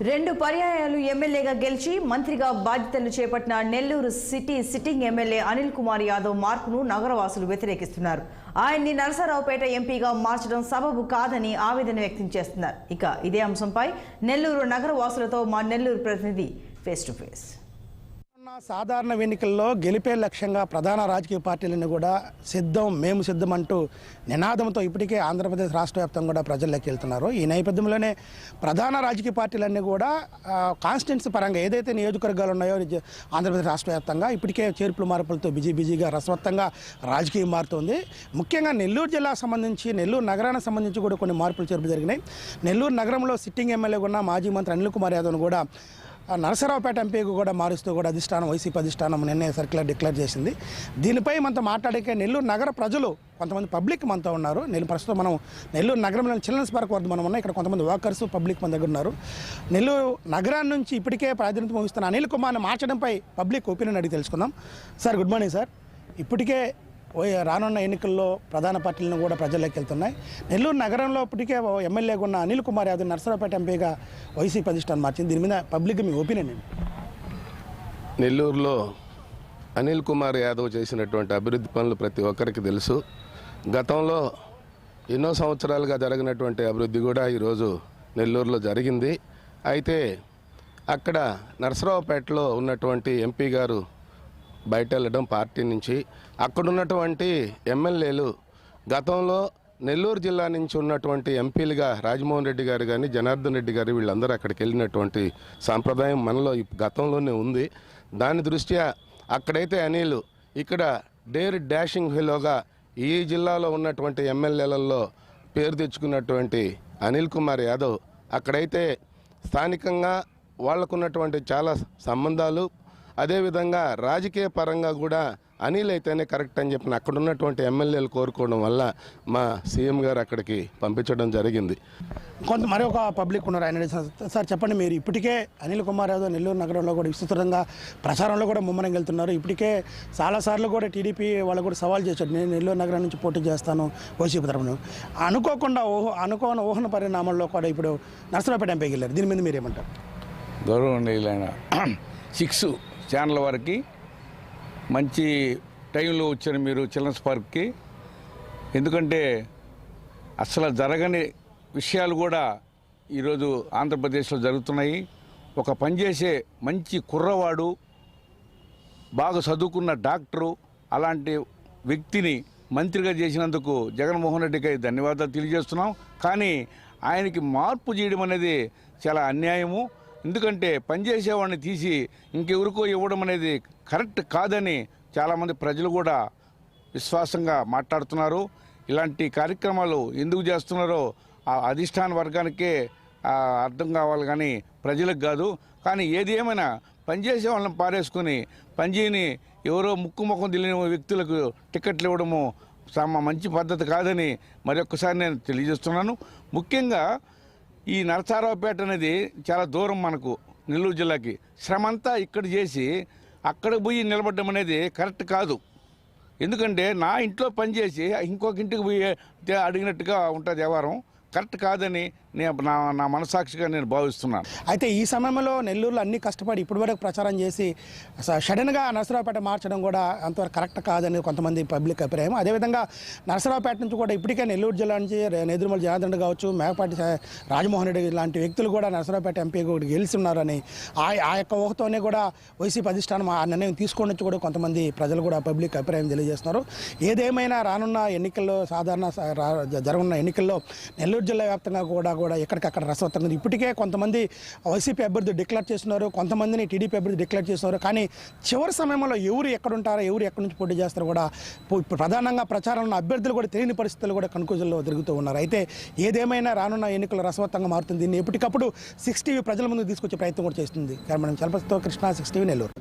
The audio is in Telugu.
రెండు పర్యాయాలు ఎమ్మెల్యేగా గెలిచి మంత్రిగా బాధ్యతలు చేపట్టిన Nellore city sitting MLA Anil Kumar Yadav మార్పును నగరవాసులు వ్యతిరేకిస్తున్నారు. ఆయన్ని నరసరావుపేట ఎంపీగా మార్చడం సబబు కాదని ఆవేదన వ్యక్తం చేస్తున్నారు. ఇక ఇదే అంశంపై నెల్లూరు నగరవాసులతో మా నెల్లూరు ప్రతినిధి ఫేస్ టు ఫేస్. సాధారణ ఎన్నికల్లో గెలిపే లక్ష్యంగా ప్రధాన రాజకీయ పార్టీలను కూడా మేము సిద్ధం అంటూ నినాదంతో ఇప్పటికే ఆంధ్రప్రదేశ్ రాష్ట్ర వ్యాప్తంగా కూడా ప్రజల్లోకి వెళ్తున్నారు. ఈ నేపథ్యంలోనే ప్రధాన రాజకీయ పార్టీలన్నీ కూడా కాన్స్టిట్యున్సీ పరంగా ఏదైతే నియోజకవర్గాలు ఉన్నాయో ఆంధ్రప్రదేశ్ రాష్ట్ర వ్యాప్తంగా ఇప్పటికే చేర్పులు మార్పులతో బిజీగా రసవత్తంగా రాజకీయం మారుతుంది. ముఖ్యంగా నెల్లూరు జిల్లాకు సంబంధించి నెల్లూరు నగరానికి సంబంధించి కూడా కొన్ని మార్పులు చేర్పులు జరిగినాయి. నెల్లూరు నగరంలో సిట్టింగ్ ఎమ్మెల్యే ఉన్న మాజీ మంత్రి అనిల్ కుమార్ యాదవ్ను కూడా నరసరావుపేట ఎంపీకి కూడా మారుస్తూ కూడా వైసీపీ అధిష్టానం నిన్నే సర్క్యులర్ డిక్లేర్ చేసింది. దీనిపై మనతో మాట్లాడే నెల్లూరు నగర ప్రజలు కొంతమంది పబ్లిక్ మనతో ఉన్నారు. ప్రస్తుతం మనం నెల్లూరు నగరంలోని చిల్డ్రన్స్ పార్క్ వద్ద మనం ఉన్నాయి. ఇక్కడ కొంతమంది వాకర్స్ పబ్లిక్ మన దగ్గర ఉన్నారు. నెల్లూరు నగరాన్ని నుంచి ఇప్పటికే ప్రాతినిధ్యం వహిస్తున్న అనిల్ కుమార్ని మార్చడంపై పబ్లిక్ ఒపీనియన్ అడిగి తెలుసుకుందాం. Sir, good morning sir. ఇప్పటికే రానున్న ఎన్నికల్లో ప్రధాన పార్టీలను కూడా ప్రజల్లోకి వెళ్తున్నాయి. నెల్లూరు నగరంలో ఇప్పటికే ఎమ్మెల్యేగా ఉన్న అనిల్ కుమార్ యాదవ్ నరసరావుపేట ఎంపీగా వైసీపీ అధిష్టానం మార్చింది. దీని మీద పబ్లిక్ మీ ఒపీనియన్ ఏంటి? నెల్లూరులో అనిల్ కుమార్ యాదవ్ చేసినటువంటి అభివృద్ధి పనులు ప్రతి ఒక్కరికి తెలుసు. గతంలో ఎన్నో సంవత్సరాలుగా జరిగినటువంటి అభివృద్ధి కూడా ఈరోజు నెల్లూరులో జరిగింది. అయితే అక్కడ నరసరావుపేటలో ఉన్నటువంటి ఎంపీ గారు బయట వెళ్ళడం పార్టీ నుంచి, అక్కడున్నటువంటి ఎమ్మెల్యేలు గతంలో నెల్లూరు జిల్లా నుంచి ఉన్నటువంటి ఎంపీలుగా రాజమోహన్ రెడ్డి గారు కానీ జనార్దన్ రెడ్డి గారు వీళ్ళందరూ అక్కడికి వెళ్ళినటువంటి సాంప్రదాయం మనలో గతంలోనే ఉంది. దాని దృష్ట్యా అక్కడైతే అనిల్ ఇక్కడ డాషింగ్ హీరోగా ఈ జిల్లాలో ఉన్నటువంటి ఎమ్మెల్యేలలో పేరు తెచ్చుకున్నటువంటి అనిల్ కుమార్ యాదవ్ అక్కడైతే స్థానికంగా వాళ్ళకున్నటువంటి చాలా సంబంధాలు, అదేవిధంగా రాజకీయ పరంగా కూడా అనిల్ అయితేనే కరెక్ట్ అని చెప్పిన అక్కడ ఉన్నటువంటి ఎమ్మెల్యేలు కోరుకోవడం వల్ల మా సీఎం గారు అక్కడికి పంపించడం జరిగింది. మరొక పబ్లిక్ ఉన్నారు. ఆయన సార్ చెప్పండి, మీరు ఇప్పటికే అనిల్ కుమార్ యాదవ్ నెల్లూరు నగరంలో కూడా విస్తృతంగా ప్రచారంలో కూడా ముమ్మరంగా వెళ్తున్నారు. ఇప్పటికే చాలాసార్లు కూడా టీడీపీ వాళ్ళు కూడా సవాల్ చేశాడు, నేను నెల్లూరు నగరం నుంచి పోటీ చేస్తాను వైసీపీ తరఫున. అనుకోని ఊహన పరిణామాల్లో కూడా ఇప్పుడు నరసరావుపేట ఎంపీకి వెళ్ళారు. దీని మీద మీరు ఏమంటారు? గౌరవనీయులైన 6 ఛానల్ వారికి మంచి టైంలో వచ్చారు మీరు చిల్డ్రన్స్ పార్క్కి. ఎందుకంటే అసలు జరగని విషయాలు కూడా ఈరోజు ఆంధ్రప్రదేశ్లో జరుగుతున్నాయి. ఒక పనిచేసే మంచి కుర్రవాడు, బాగా చదువుకున్న డాక్టరు, అలాంటి వ్యక్తిని మంత్రిగా చేసినందుకు జగన్మోహన్ రెడ్డికి ధన్యవాదాలు తెలియజేస్తున్నాం. కానీ ఆయనకి మార్పు చేయడం అనేది చాలా అన్యాయము. ఎందుకంటే పనిచేసేవాడిని తీసి ఇంకెవరికో ఇవ్వడం అనేది కరెక్ట్ కాదని చాలామంది ప్రజలు కూడా విశ్వాసంగా మాట్లాడుతున్నారు. ఇలాంటి కార్యక్రమాలు ఎందుకు చేస్తున్నారో ఆ అధిష్టాన వర్గానికే అర్థం కావాలి, కానీ ప్రజలకు కాదు. కానీ ఏది ఏమైనా పనిచేసే వాళ్ళని పారేసుకొని పనిచేయని ఎవరో ముక్కు తెలియని వ్యక్తులకు టికెట్లు ఇవ్వడము మంచి పద్ధతి కాదని మరొకసారి నేను తెలియజేస్తున్నాను. ముఖ్యంగా ఈ నరసరావుపేట అనేది చాలా దూరం మనకు నెల్లూరు జిల్లాకి. శ్రమంతా ఇక్కడ చేసి అక్కడ పోయి నిలబడడం అనేది కరెక్ట్ కాదు. ఎందుకంటే నా ఇంట్లో పనిచేసి ఇంకొక ఇంటికి పోయి అడిగినట్టుగా ఉంటుంది వ్యవహారం. కరెక్ట్ కాదని నా మనసాక్షిగా నేను భావిస్తున్నాను. అయితే ఈ సమయంలో నెల్లూరులో అన్ని కష్టపడి ఇప్పటివరకు ప్రచారం చేసి సడన్గా నరసరావుపేట మార్చడం కూడా అంతవరకు కరెక్ట్ కాదని కొంతమంది పబ్లిక్ అభిప్రాయం. అదేవిధంగా నరసరావుపేట నుంచి కూడా ఇప్పటికే నెల్లూరు జిల్లా నుంచి నేదురుమల జనార్దన్ రెడ్డి కావచ్చు, మేకపాటి రాజమోహన్ రెడ్డి లాంటి వ్యక్తులు కూడా నరసరావుపేట ఎంపీ కూడా గెలుస్తున్నారని ఆ యొక్క ఊహతోనే కూడా వైసీపీ అధిష్టానం ఆ నిర్ణయం తీసుకొని కూడా కొంతమంది ప్రజలు కూడా పబ్లిక్ అభిప్రాయం తెలియజేస్తున్నారు. ఏదేమైనా రానున్న ఎన్నికల్లో జరగనున్న ఎన్నికల్లో నెల్లూరు జిల్లా వ్యాప్తంగా కూడా ఎక్కడికక్కడ రసవత్తంగా ఇప్పటికే కొంతమంది వైసీపీ అభ్యర్థులు డిక్లేర్ చేస్తున్నారు, కొంతమందిని టీడీపీ అభ్యర్థులు డిక్లేర్ చేస్తున్నారు. కానీ చివరి సమయంలో ఎవరు ఎక్కడుంటారో, ఎవరు ఎక్కడి నుంచి పోటీ చేస్తారో కూడా ప్రధానంగా ప్రచారంలో అభ్యర్థులు కూడా తెలియని పరిస్థితులు కూడా కన్ఫ్యూజన్లో తిరుగుతూ ఉన్నారు. అయితే ఏదేమైనా రానున్న ఎన్నికలు రసవత్తంగా మారుతుంది. దీన్ని ఎప్పటికప్పుడు 6 టీవీ ప్రజల ముందుకు తీసుకొచ్చే ప్రయత్నం కూడా చేస్తుంది. మనం చలపతితో కృష్ణ, 6 టీవీ నెల్లూరు.